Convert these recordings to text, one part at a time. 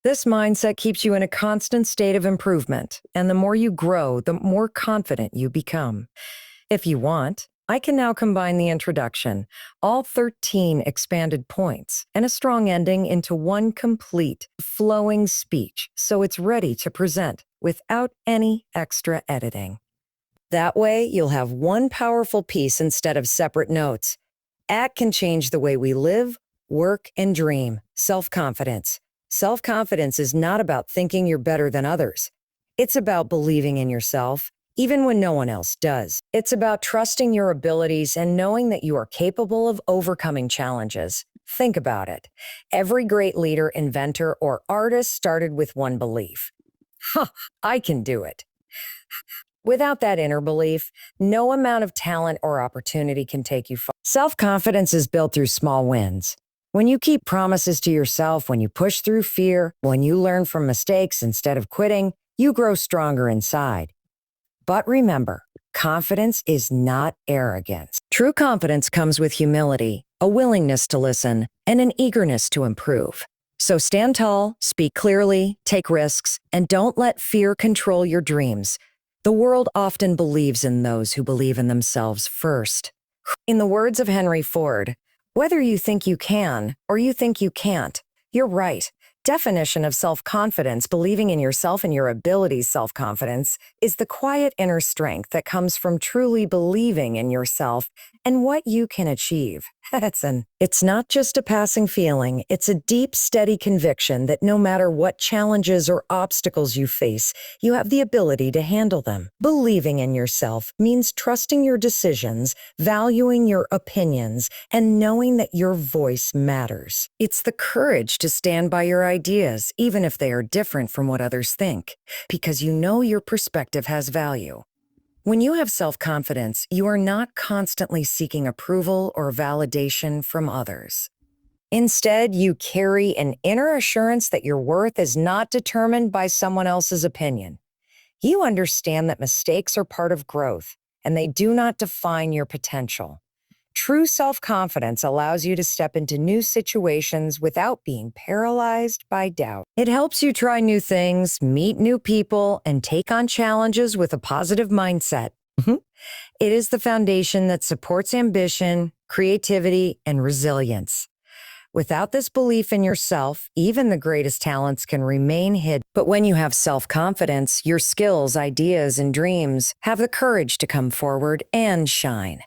This mindset keeps you in a constant state of improvement, and the more you grow, the more confident you become. If you want, I can now combine the introduction, all 13 expanded points, and a strong ending into one complete, flowing speech so it's ready to present without any extra editing. That way, you'll have one powerful piece instead of separate notes. ACT can change the way we live, work, and dream. Self-confidence. Self-confidence is not about thinking you're better than others. It's about believing in yourself, even when no one else does. It's about trusting your abilities and knowing that you are capable of overcoming challenges. Think about it. Every great leader, inventor, or artist started with one belief. I can do it. Without that inner belief, no amount of talent or opportunity can take you far. Self-confidence is built through small wins. When you keep promises to yourself, when you push through fear, when you learn from mistakes instead of quitting, you grow stronger inside. But remember, confidence is not arrogance. True confidence comes with humility, a willingness to listen, and an eagerness to improve. So stand tall, speak clearly, take risks, and don't let fear control your dreams. The world often believes in those who believe in themselves first. In the words of Henry Ford, whether you think you can or you think you can't, you're right. Definition of self-confidence, believing in yourself and your abilities. Self-confidence is the quiet inner strength that comes from truly believing in yourself and what you can achieve. It's not just a passing feeling, it's a deep, steady conviction that no matter what challenges or obstacles you face, you have the ability to handle them. Believing in yourself means trusting your decisions, valuing your opinions, and knowing that your voice matters. It's the courage to stand by your ideas, even if they are different from what others think, because you know your perspective has value. When you have self-confidence, you are not constantly seeking approval or validation from others. Instead, you carry an inner assurance that your worth is not determined by someone else's opinion. You understand that mistakes are part of growth, and they do not define your potential. True self-confidence allows you to step into new situations without being paralyzed by doubt. It helps you try new things, meet new people, and take on challenges with a positive mindset. It is the foundation that supports ambition, creativity, and resilience. Without this belief in yourself, even the greatest talents can remain hidden. But when you have self-confidence, your skills, ideas, and dreams have the courage to come forward and shine.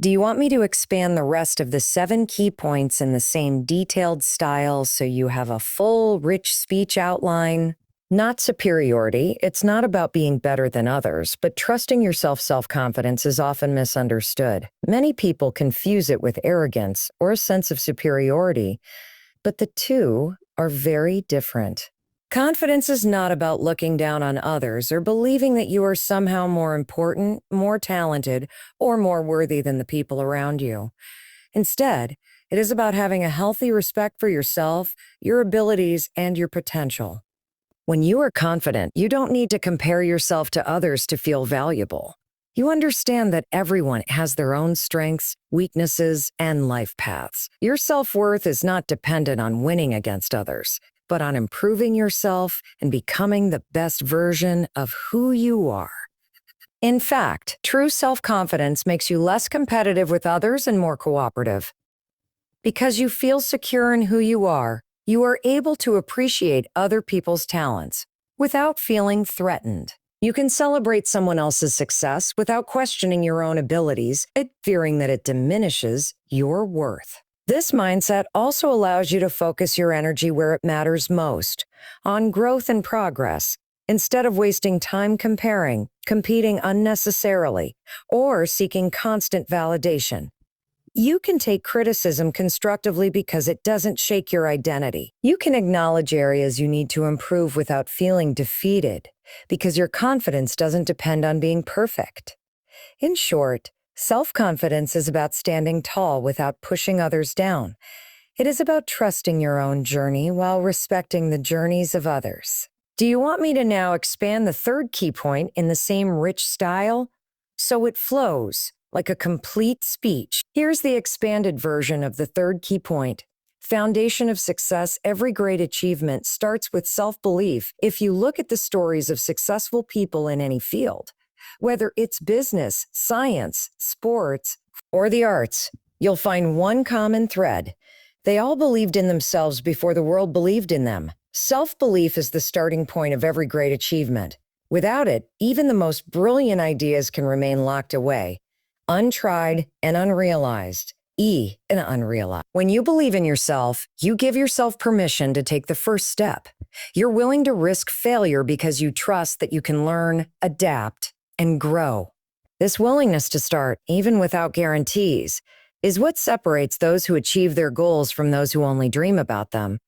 Do you want me to expand the rest of the 7 key points in the same detailed style so you have a full, rich speech outline? Not superiority. It's not about being better than others, but trusting yourself. Self-confidence is often misunderstood. Many people confuse it with arrogance or a sense of superiority, but the two are very different. Confidence is not about looking down on others or believing that you are somehow more important, more talented, or more worthy than the people around you. Instead, it is about having a healthy respect for yourself, your abilities, and your potential. When you are confident, you don't need to compare yourself to others to feel valuable. You understand that everyone has their own strengths, weaknesses, and life paths. Your self-worth is not dependent on winning against others, but on improving yourself and becoming the best version of who you are. In fact, true self-confidence makes you less competitive with others and more cooperative. Because you feel secure in who you are able to appreciate other people's talents without feeling threatened. You can celebrate someone else's success without questioning your own abilities and fearing that it diminishes your worth. This mindset also allows you to focus your energy where it matters most, on growth and progress, instead of wasting time comparing, competing unnecessarily, or seeking constant validation. You can take criticism constructively because it doesn't shake your identity. You can acknowledge areas you need to improve without feeling defeated, because your confidence doesn't depend on being perfect. In short, self-confidence is about standing tall without pushing others down. It is about trusting your own journey while respecting the journeys of others. Do you want me to now expand the 3rd key point in the same rich style? So it flows like a complete speech. Here's the expanded version of the 3rd key point. Foundation of success, every great achievement starts with self-belief. If you look at the stories of successful people in any field, whether it's business, science, sports, or the arts, you'll find one common thread. They all believed in themselves before the world believed in them. Self-belief is the starting point of every great achievement. Without it, even the most brilliant ideas can remain locked away, untried and unrealized. And unrealized. When you believe in yourself, you give yourself permission to take the first step. You're willing to risk failure because you trust that you can learn, adapt, and grow. This willingness to start, even without guarantees, is what separates those who achieve their goals from those who only dream about them.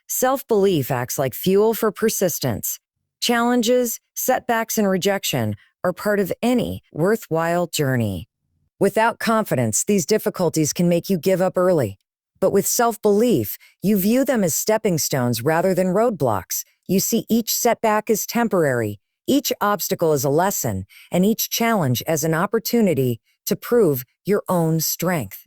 Self-belief acts like fuel for persistence. Challenges, setbacks, and rejection are part of any worthwhile journey. Without confidence, these difficulties can make you give up early. But with self-belief, you view them as stepping stones rather than roadblocks. You see each setback as temporary, each obstacle as a lesson, and each challenge as an opportunity to prove your own strength.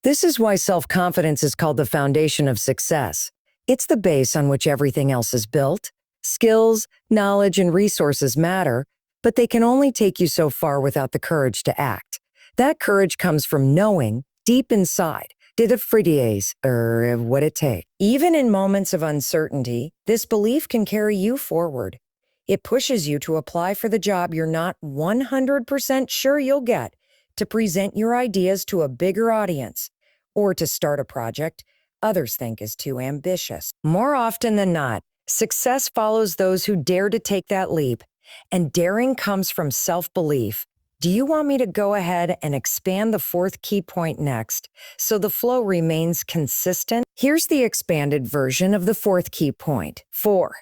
This is why self-confidence is called the foundation of success. It's the base on which everything else is built. Skills, knowledge, and resources matter, but they can only take you so far without the courage to act. That courage comes from knowing, deep inside, what it takes. Even in moments of uncertainty, this belief can carry you forward. It pushes you to apply for the job you're not 100% sure you'll get, to present your ideas to a bigger audience, or to start a project others think is too ambitious. More often than not, success follows those who dare to take that leap, and daring comes from self-belief. Do you want me to go ahead and expand the fourth key point next, so the flow remains consistent? Here's the expanded version of the fourth key point. 4.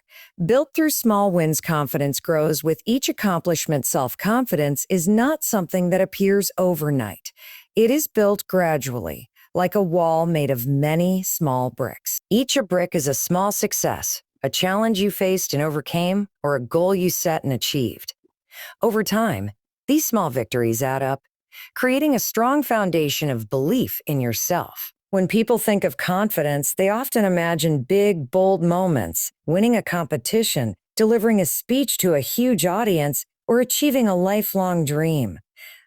Built through small wins, confidence grows with each accomplishment. Self-confidence is not something that appears overnight. It is built gradually, like a wall made of many small bricks. Each a brick is a small success, a challenge you faced and overcame, or a goal you set and achieved. Over time, these small victories add up, creating a strong foundation of belief in yourself. When people think of confidence, they often imagine big, bold moments, winning a competition, delivering a speech to a huge audience, or achieving a lifelong dream.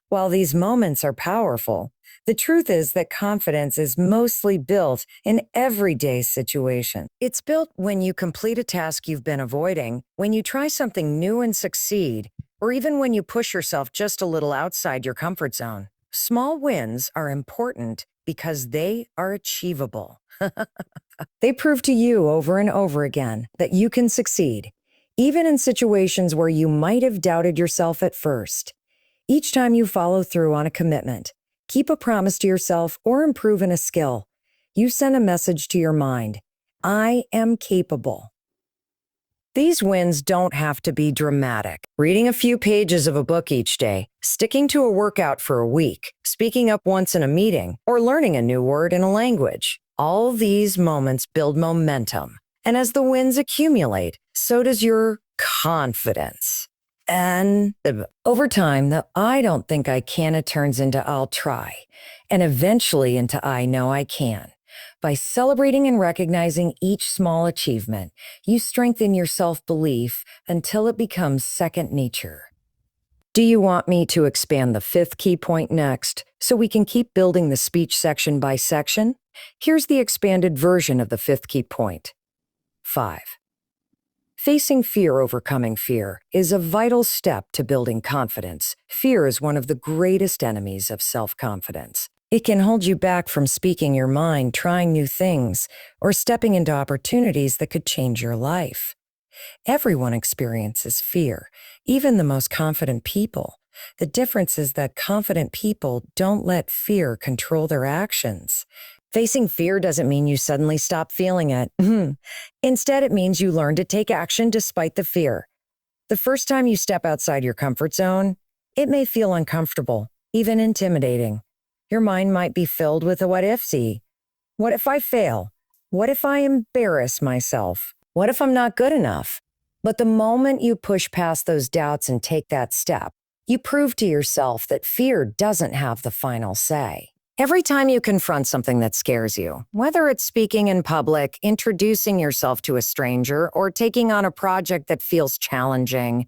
While these moments are powerful, the truth is that confidence is mostly built in everyday situations. It's built when you complete a task you've been avoiding, when you try something new and succeed, or even when you push yourself just a little outside your comfort zone. Small wins are important because they are achievable. They prove to you over and over again that you can succeed, even in situations where you might have doubted yourself at first. Each time you follow through on a commitment, keep a promise to yourself, or improve in a skill, you send a message to your mind: I am capable. These wins don't have to be dramatic. Reading a few pages of a book each day, sticking to a workout for a week, speaking up once in a meeting, or learning a new word in a language. All these moments build momentum. And as the wins accumulate, so does your confidence. And over time, the I don't think I can, it turns into I'll try, and eventually into I know I can. By celebrating and recognizing each small achievement, you strengthen your self-belief until it becomes second nature. Do you want me to expand the fifth key point next, so we can keep building the speech section by section? Here's the expanded version of the fifth key point. 5. Facing fear, overcoming fear, is a vital step to building confidence. Fear is one of the greatest enemies of self-confidence. It can hold you back from speaking your mind, trying new things, or stepping into opportunities that could change your life. Everyone experiences fear, even the most confident people. The difference is that confident people don't let fear control their actions. Facing fear doesn't mean you suddenly stop feeling it. Instead, it means you learn to take action despite the fear. The first time you step outside your comfort zone, it may feel uncomfortable, even intimidating. Your mind might be filled with a what-if-see. What if I fail? What if I embarrass myself? What if I'm not good enough? But the moment you push past those doubts and take that step, you prove to yourself that fear doesn't have the final say. Every time you confront something that scares you, whether it's speaking in public, introducing yourself to a stranger, or taking on a project that feels challenging,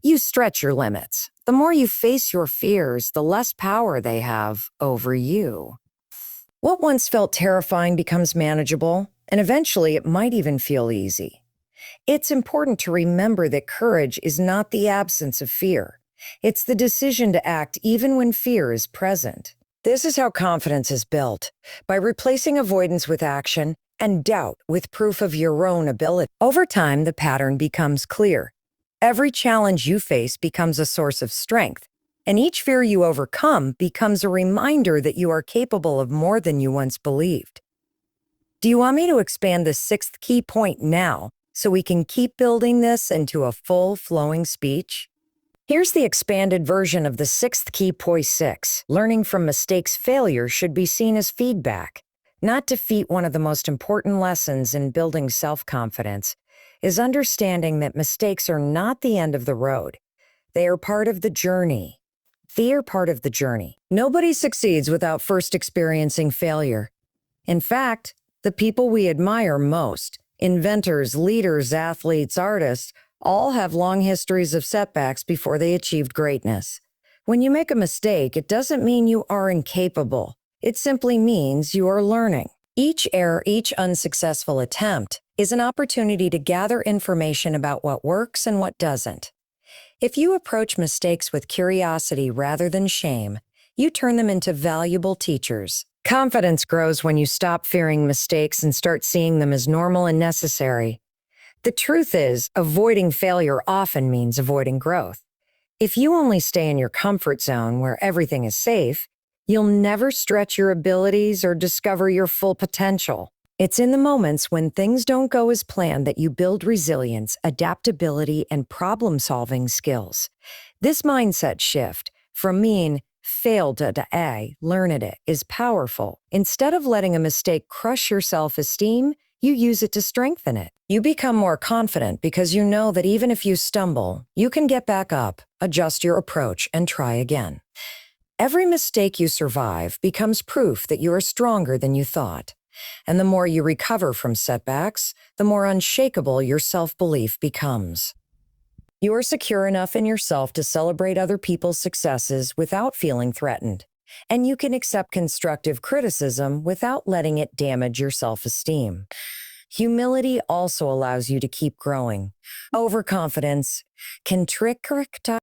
you stretch your limits. The more you face your fears, the less power they have over you. What once felt terrifying becomes manageable, and eventually it might even feel easy. It's important to remember that courage is not the absence of fear. It's the decision to act even when fear is present. This is how confidence is built, by replacing avoidance with action and doubt with proof of your own ability. Over time, the pattern becomes clear. Every challenge you face becomes a source of strength, and each fear you overcome becomes a reminder that you are capable of more than you once believed. Do you want me to expand the sixth key point now so we can keep building this into a full, flowing speech? Here's the expanded version of the sixth key point 6. Learning from mistakes. Failure should be seen as feedback, not defeat. One of the most important lessons in building self-confidence is understanding that mistakes are not the end of the road. They are part of the journey. They are part of the journey. Nobody succeeds without first experiencing failure. In fact, the people we admire most, inventors, leaders, athletes, artists, all have long histories of setbacks before they achieved greatness. When you make a mistake, it doesn't mean you are incapable. It simply means you are learning. Each error, each unsuccessful attempt is an opportunity to gather information about what works and what doesn't. If you approach mistakes with curiosity rather than shame, you turn them into valuable teachers. Confidence grows when you stop fearing mistakes and start seeing them as normal and necessary. The truth is, avoiding failure often means avoiding growth. If you only stay in your comfort zone where everything is safe, you'll never stretch your abilities or discover your full potential. It's in the moments when things don't go as planned that you build resilience, adaptability, and problem-solving skills. This mindset shift from mean, fail to A, learn at it, is powerful. Instead of letting a mistake crush your self-esteem, you use it to strengthen it. You become more confident because you know that even if you stumble, you can get back up, adjust your approach, and try again. Every mistake you survive becomes proof that you are stronger than you thought. And the more you recover from setbacks, the more unshakable your self-belief becomes. You are secure enough in yourself to celebrate other people's successes without feeling threatened. And you can accept constructive criticism without letting it damage your self-esteem. Humility also allows you to keep growing. Overconfidence can trick